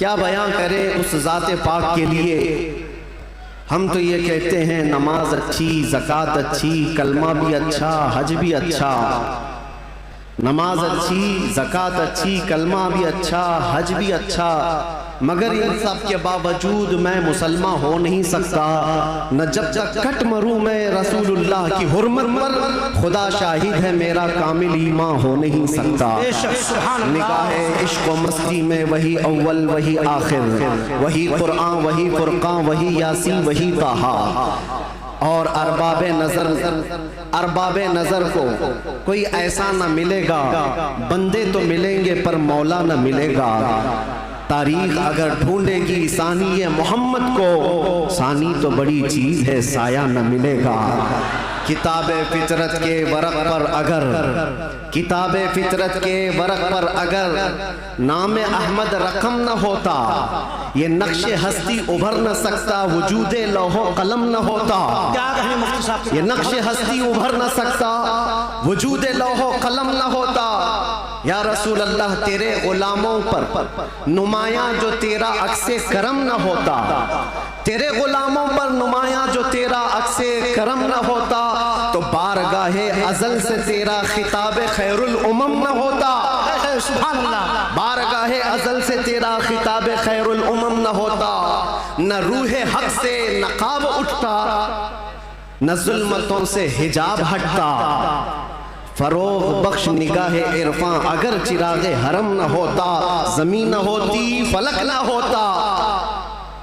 کیا بیان کرے اس ذات پاک کے لیے. ہم تو یہ کہتے ہیں نماز اچھی، زکوٰۃ اچھی، کلمہ بھی اچھا، حج بھی اچھا. نماز اچھی، زکوٰۃ اچھی، کلمہ بھی اچھا، حج بھی اچھا، مگر ان سب کے باوجود میں مسلمان ہو نہیں سکتا. نہ جب تک کٹ مروں میں رسول اللہ کی حرمت پر، خدا شاہد ہے میرا کامل ایمان ہو نہیں سکتا. نگاہ عشق و مستی میں وہی اول وہی آخر، وہی قرآن وہی فرقان وہی یاسین وہی طٰہٰ. اور ارباب نظر کو کوئی ایسا نہ ملے گا، بندے تو ملیں گے پر مولا نہ ملے گا. تاریخ اگر ڈھونڈے گی ثانی محمد کو، ثانی تو بڑی چیز ہے سایہ نہ ملے گا. کتاب فطرت کے ورق پر اگر، کتاب فطرت کے ورق پر اگر نام احمد رقم نہ ہوتا، یہ نقش ہستی ابھر نہ سکتا وجود لوح و قلم نہ ہوتا. یہ نقش ہستی ابھر نہ سکتا وجود لوح و قلم نہ ہوتا. یا رسول اللہ تیرے غلاموں پر نمایاں جو تیرا عکس کرم نہ ہوتا، تیرے غلاموں پر نمایاں جو تیرا عکس کرم نہ ہوتا، تو بارگاہ ازل سے تیرا خطاب خیر الامم نہ ہوتا. سبحان اللہ. بارگاہ ازل سے تیرا خطاب خیر الامم نہ ہوتا. نہ روح حق سے نقاب اٹھتا، نہ ظلمتوں سے حجاب ہٹتا. فروغ بخش نگاہ عرفاں اگر چراغ حرم نہ ہوتا، زمین نہ ہوتی، فلک نہ ہوتا،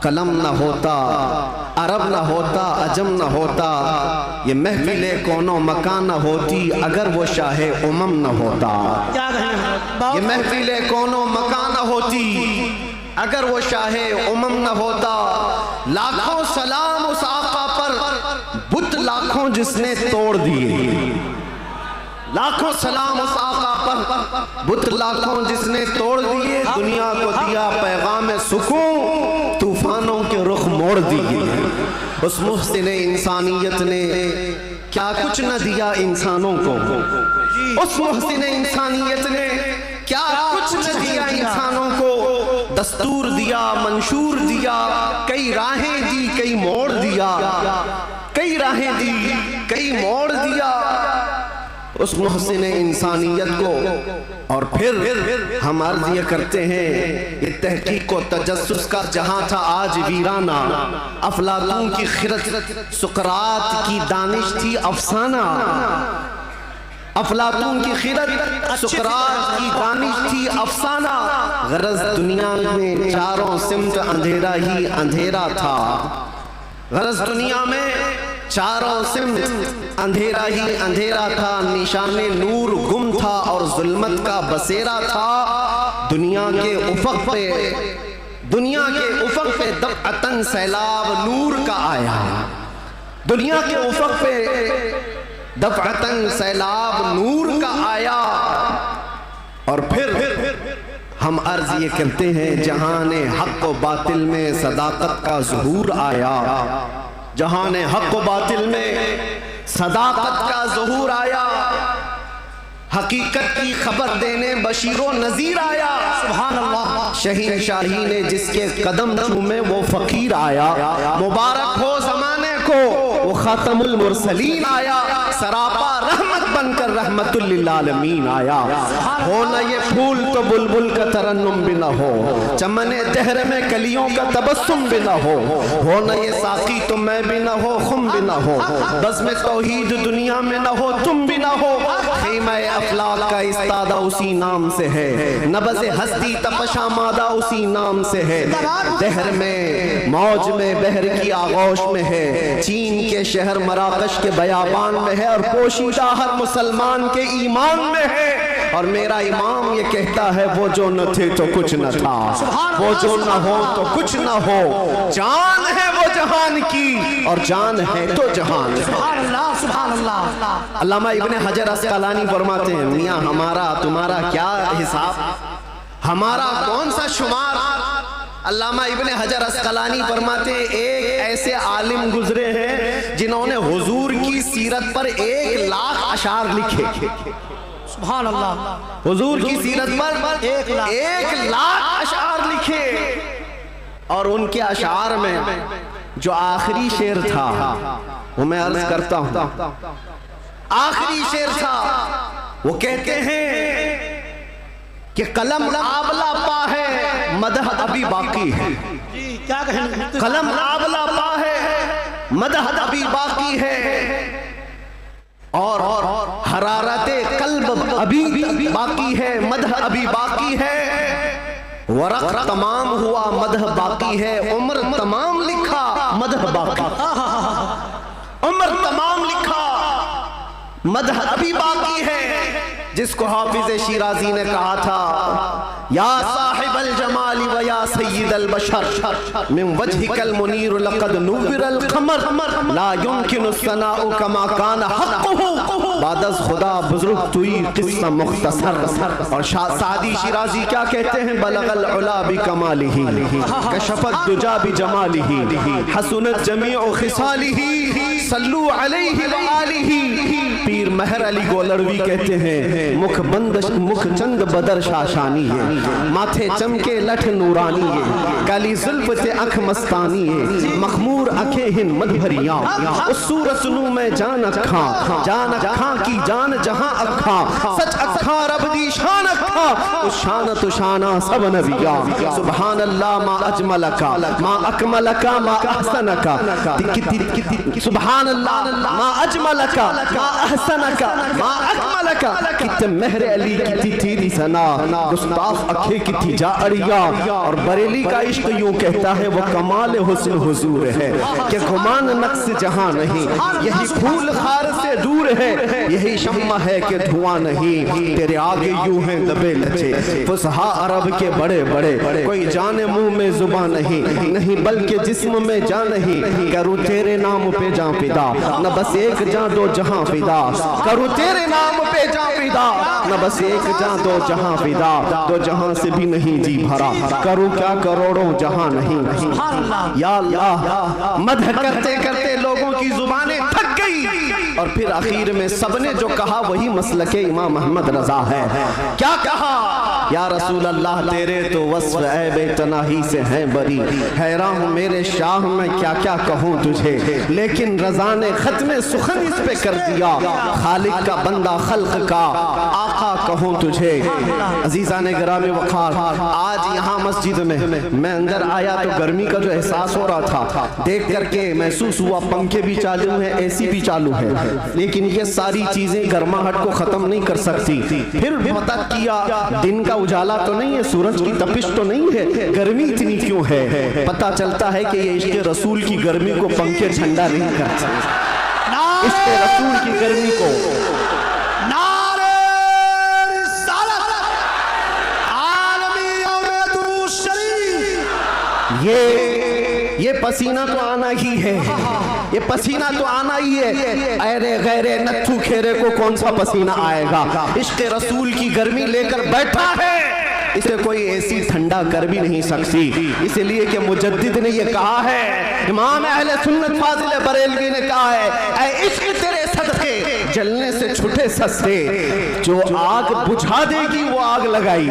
قلم نہ ہوتا، عرب نہ ہوتا، عجم نہ ہوتا. یہ محفل کون و مکان نہ ہوتی اگر وہ شاہ امم نہ ہوتا. یہ محفل کون و مکان نہ ہوتی اگر وہ شاہ امم نہ ہوتا. لاکھوں سلام اس آقا پر، بت لاکھوں جس نے توڑ دیے. لاکھوں سلام اس آقا پر، بت لاکھوں جس نے توڑ دیے. دنیا کو دیا پیغام سکون، طوفانوں کے رخ موڑ دیے. اس محسن انسانیت نے کیا کچھ نہ دیا انسانوں کو. اس محسن انسانیت نے کیا کچھ نہ دیا انسانوں کو. دستور دیا، منشور دیا، کئی راہیں دی کئی موڑ دیا، کئی راہیں دی کئی موڑ دیا اس محسن انسانیت کو. اور پھر ہم عرض یہ کرتے ہیں، یہ تحقیق و تجسس کا جہاں تھا آج ویرانہ. افلاطون کی خرد، سقراط کی دانش تھی افسانہ. افلاطون کی خرد، سقراط کی دانش تھی افسانہ. غرض دنیا میں چاروں سمت اندھیرا ہی اندھیرا تھا. غرض دنیا میں چاروں سمت اندھیرا ہی اندھیرا تھا. نشان نور گم تھا اور ظلمت کا بسیرا تھا. دنیا کے افق پہ دفعتاً سیلاب نور کا آیا. دنیا کے افق پہ دفعتاً سیلاب نور کا آیا. اور پھر ہم عرض یہ کرتے ہیں، جہان حق و باطل میں صداقت کا ظہور آیا. جہان حق و باطل میں صداقت کا ظہور آیا. حقیقت کی خبر دینے بشیر و نذیر آیا. سبحان اللہ. شہین شاہی نے جس کے قدم چومے وہ فقیر آیا. مبارک ہو زمانے کو وہ خاتم المرسلین آیا. سراپا رحمت بن کر رحمت للعالمین آیا. ہو نہ یہ پھول تو بلبل کا ترنم بھی نہ ہو، چمن دہر میں کلیوں کا تبسم بھی نہ ہو. ہو نہ یہ ساقی تو میں بھی نہ ہو، خم بھی نہ ہو، بزم توحید دنیا میں نہ ہو، تم بھی نہ ہو. خیمہ افلاک کا استادہ اسی نام سے ہے، نبض ہستی تپشا مادہ اسی نام سے ہے. دہر میں موج میں بحر کی آغوش میں ہے، چین کے شہر مراکش کے بیابان میں ہے، اور پوشیدہ ہر مسلمان کے ایمان میں ہے. اور میرا امام یہ کہتا ہے، وہ جو نہ تھے تو کچھ نہ تھا، وہ جو نہ ہو تو کچھ نہ ہو. جان ہے وہ جہان کی اور جان ہے تو جہان. سبحان اللہ سبحان اللہ. علامہ ابن حجر اسقلانی فرماتے ہیں، میاں ہمارا تمہارا کیا حساب، ہمارا کون سا شمار. علامہ ابن حجر اسقلانی فرماتے ہیں، ایک ایسے عالم گزرے ہیں جنہوں نے حضور کی سیرت پر 1,00,000 اشعار لکھے. سبحان اللہ. حضور کی سیرت پر 1,00,000 اشعار لکھے. اور ان کے اشعار میں جو آخری شعر تھا وہ میں عرض کرتا ہوں، آخری شعر تھا، وہ کہتے ہیں کہ قلم آبلا پا ہے مدح ابھی باقی ہے، قلم آبلا پا ہے مدح ابھی باقی ہے، اور حرارت قلب ابھی باقی ہے، مدح ابھی باقی ہے، ورق تمام ہوا مدح باقی ہے، عمر تمام لکھا مدح باقی، عمر تمام لکھا مدح ابھی باقی ہے، جس کو حافظ شیرازی نے کہا تھا یا صاحب الجمال و یا سید البشر من وجهك المنیر لقد نور القمر لا يمكن الثناء كما كان حقه بعد از خدا بزرگ توئی قصہ مختصر۔ اور سعدی شیرازی کیا کہتے ہیں؟ بلغ العلا بکمالہ کشف الدجا بجمالہ حسنت جمیع خصالہ صلو علیہ وآلہ۔ پیر مہر علی گولڑوی کہتے ہیں مکھ بند مکھ چند بدر شاشانی ہے، ماتھے چمکے لٹھ نورانی ہے، کالی زلف تے اکھ مستانی ہے، مخمور اکھیں ہن مد بھریاں، اس سورت نو میں جان اکھاں، جان اکھاں کی جان جہاں اکھاں، سچ اکھاں رب دی شان اکھاں، اس شان تو شانہ سب نبیاں، سبحان اللہ ما اجملکا ما اکملکا ما احسنکا، سبحان اللہ ما اجملکا ما احسنکا ما اکملکا، کتنے مہر علی کی تیری ثنا، گستاخ اکھے کی تھی جا اڑیا، اور بریلی کا عشق یوں کہتا ہے وہ کمال حسن حضور ہے کہ گمان نقص جہاں نہیں، یہی پھول خار سے دور ہے، یہی شمع ہے کہ دھواں نہیں، تیرے آگے یوں ہیں دبے لچے فصحا عرب کے بڑے بڑے، کوئی جانے منہ میں زبان نہیں بلکہ جسم میں جان نہیں، کروں تیرے نام پہ جان فدا، نہ بس ایک جان دو جہاں فدا، کروں تیرے نام پہ جان فدا، نہ بس ایک جان دو جہاں فدا، دو جہاں سے بھی نہیں جی بھرا، کروں کیا کروڑوں جہاں نہیں۔ یا اللہ، مدح کرتے کرتے لوگوں کی زبانیں تھک گئی، اور پھر آخر میں سب نے جو کہا وہی مسلک امام احمد رضا ہے۔ کیا کہا؟ یا رسول اللہ تیرے تو وصف عیب تناہی سے ہیں بری، حیران ہوں میرے شاہ میں کیا کیا کہوں تجھے، لیکن رضا نے ختم سخن اس پہ کر دیا، خالق کا بندہ خلق کا آقا کہوں تجھے۔ عزیزان گرامی وقار، آج یہاں مسجد میں اندر آیا تو گرمی کا جو احساس ہو رہا تھا دیکھ کر کے محسوس ہوا پنکھے بھی چالو ہیں، اے سی بھی چالو ہے، لیکن یہ ساری چیزیں گرماہٹ کو ختم نہیں کر سکتی۔ پھر پتہ کیا دن کا اجالا تو نہیں ہے، سورج کی تپش تو نہیں ہے، گرمی اتنی کیوں ہے؟ پتہ چلتا ہے کہ یہ عشق رسول کی گرمی کو پنکھے ٹھنڈا نہیں کرتے، عشق رسول کی گرمی کو یہ پسینہ تو آنا ہی ہے، یہ پسینہ تو آنا ہی ہے، ایرے غیرے نتھو کھیرے کو کون سا پسینہ آئے گا؟ عشق رسول کی گرمی لے کر بیٹھا ہے، اسے کوئی ایسی ٹھنڈا کر بھی نہیں سکتی، اس لیے کہ مجدد نے یہ کہا ہے، امام اہل سنت فاضل بریلوی نے کہا ہے، اے عشق تیرے صدقے جلنے سے چھٹے سستے، جو آگ بجھا دے گی وہ آگ لگائی،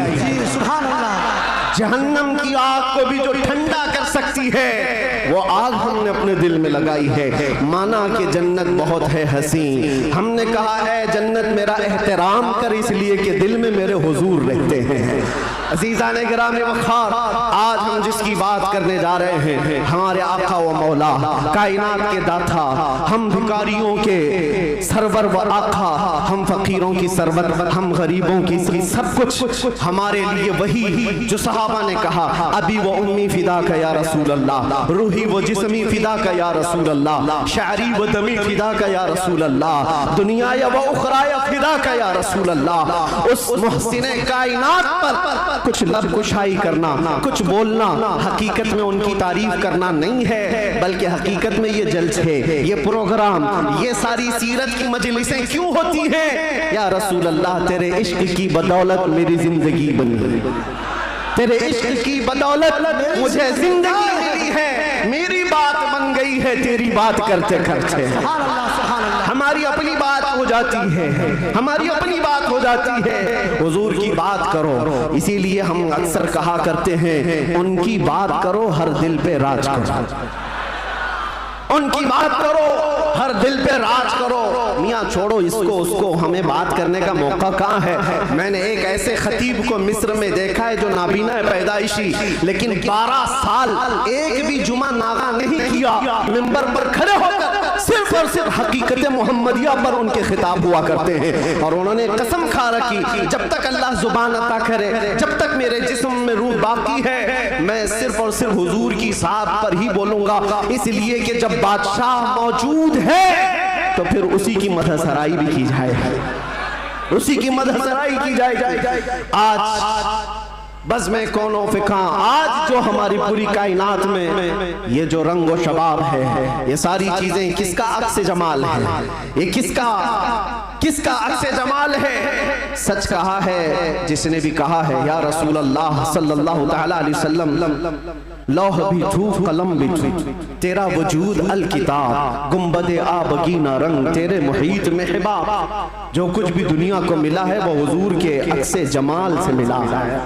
سبحان اللہ، جہنم کی آگ کو بھی جو ٹھنڈا کر سکتی ہے وہ آگ ہم نے اپنے دل میں لگائی ہے۔ مانا کہ جنت بہت ہے حسین، ہم نے کہا ہے جنت میرا احترام کر اس لیے کہ دل میں میرے حضور رہتے ہیں۔ عزیزان گرامی وقار، آج ہم جس کی بات کرنے جا رہے ہیں ہمارے آقا و مولا کائنات کے داتا، ہم بھکاریوں کے سرور و آقا، ہم فقیروں کی سرور، ہم غریبوں کی سب کچھ، ہمارے لیے وہی جو صحابہ نے کہا ابھی وہ امی فدا کا یا رسول اللہ، روحی و جسمی فدا کا یا رسول اللہ، شعری و دمی فدا کا یا رسول اللہ، دنیا و اخرى فدا کا یا رسول اللہ۔ اس محسن کائنات پر کچھ لب کشائی کرنا، کچھ بولنا حقیقت میں ان کی تعریف کرنا نہیں ہے، بلکہ حقیقت میں یہ جلسے، یہ پروگرام، یہ ساری سیرت کی مجلسیں کیوں ہوتی ہیں؟ یا رسول اللہ تیرے عشق کی بدولت میری زندگی بنی، تیرے عشق کی بدولت مجھے زندگی ملی ہے، میری بات بن گئی ہے تیری بات کرتے کرتے، ہماری اپنی بات ہو ہو جاتی ہے، ہماری اپنی بات ہو جاتی ہے، حضور کی بات کرو۔ اسی لیے ہم اکثر کہا کرتے ہیں ان کی بات کرو ہر دل پہ راج کرو، ان کی بات کرو ہر دل پہ راج کرو۔ میاں چھوڑو اس کو ہمیں بات کرنے کا موقع کہاں ہے؟ میں نے ایک ایسے خطیب کو مصر میں دیکھا ہے جو نابینا ہے پیدائشی، لیکن 12 سال ایک بھی جمعہ ناغہ نہیں کیا، منبر پر کھڑے ہو کر صرف اور صرف حقیقت محمدیہ پر ان کے خطاب ہوا کرتے ہیں، اور انہوں نے قسم کھا رکھی جب تک اللہ زبان عطا کرے، جب تک میرے جسم میں روح باقی ہے، میں صرف اور صرف حضور کی ذات پر ہی بولوں گا، اس لیے کہ جب بادشاہ موجود ہے تو پھر اسی کی مدح سرائی بھی کی جائے، اسی کی مدح سرائی کی جائے۔ آج بس میں کون و فکاں، آج جو ہماری پوری کائنات میں یہ جو رنگ و شباب ہے، یہ ساری چیزیں کس کا عکس جمال ہے؟ یہ کس کا عکس جمال ہے؟ سچ کہا ہے جس نے بھی کہا ہے یا رسول اللہ صلی اللہ تعالیٰ علیہ وسلم، لوح بھی تو قلم بھی تو، تیرا وجود الکتاب، گنبد آبگینہ رنگ تیرے محیط میں حباب، جو کچھ بھی دنیا کو ملا ہے وہ حضور کے عکس جمال سے ملا ہے۔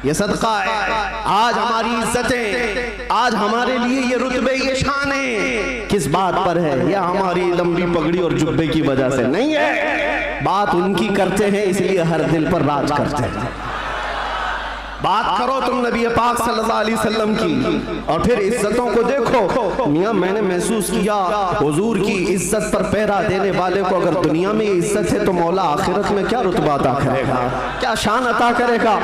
یہ صدقہ ہے، آج ہماری عزتیں، آج ہمارے لیے یہ رتبے، یہ شانیں کس بات پر ہے؟ یہ ہماری لمبی پگڑی اور جبے کی وجہ سے نہیں ہے، بات ان کی کرتے ہیں اس لیے ہر دل پر راج کرتے ہیں۔ بات کرو تم نبی پاک صلی اللہ علیہ وسلم کی، اور پھر عزتوں کو دیکھو۔ میاں میں نے محسوس کیا حضور کی عزت پر پہرا دینے والے کو اگر دنیا میں عزت ہے تو مولا آخرت میں کیا رتبہ عطا کرے گا، کیا شان عطا کرے گا؟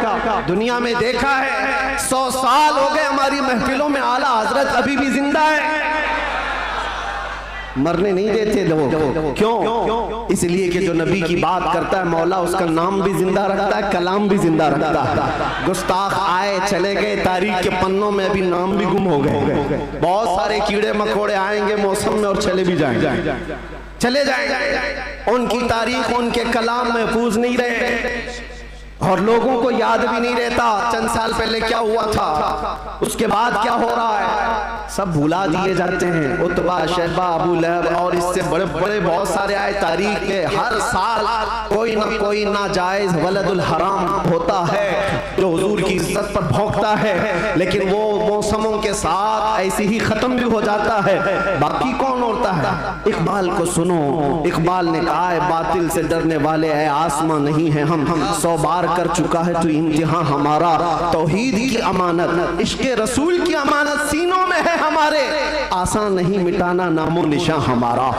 دنیا میں دیکھا ہے 100 سال ہو گئے ہماری محفلوں میں اعلیٰ حضرت ابھی بھی زندہ ہے، مرنے نہیں دیتے لوگ، کیوں؟ اس لیے کہ جو نبی کی بات کرتا ہے مولا اس کا نام بھی زندہ رکھتا ہے، کلام بھی زندہ رکھتا ہے۔ گستاخ آئے چلے گئے، تاریخ کے پنوں میں ابھی نام بھی گم ہو گئے، بہت سارے کیڑے مکوڑے آئیں گے موسم میں اور چلے بھی جائیں گے، چلے جائیں گے، ان کی تاریخ ان کے کلام محفوظ نہیں رہے، اور لوگوں کو یاد بھی نہیں رہتا چند سال پہلے کیا ہوا تھا، اس کے بعد کیا ہو رہا ہے، سب بھولا دیے جاتے ہیں۔ عتبہ، شیبہ، ابو لہب اور اس سے بڑے بڑے بہت سارے آئے تاریخ کے، ہر سال کوئی نہ کوئی ناجائز ولد الحرام ہوتا ہے جو حضور کی عزت پر بھونکتا ہے، لیکن وہ موسموں کے ساتھ ایسی ہی ختم بھی ہو جاتا ہے، باقی کون ہوتا ہے؟ اقبال کو سنو، اقبال نے کہا ہے باطل سے ڈرنے والے اے آسماں نہیں ہیں ہم، 100 بار کر چکا ہے تو امتحان ہمارا، توحید کی امانت، عشق رسول کی امانت سینوں میں ہے ہمارے، آسان نہیں مٹانا نام و نشاں ہمارا۔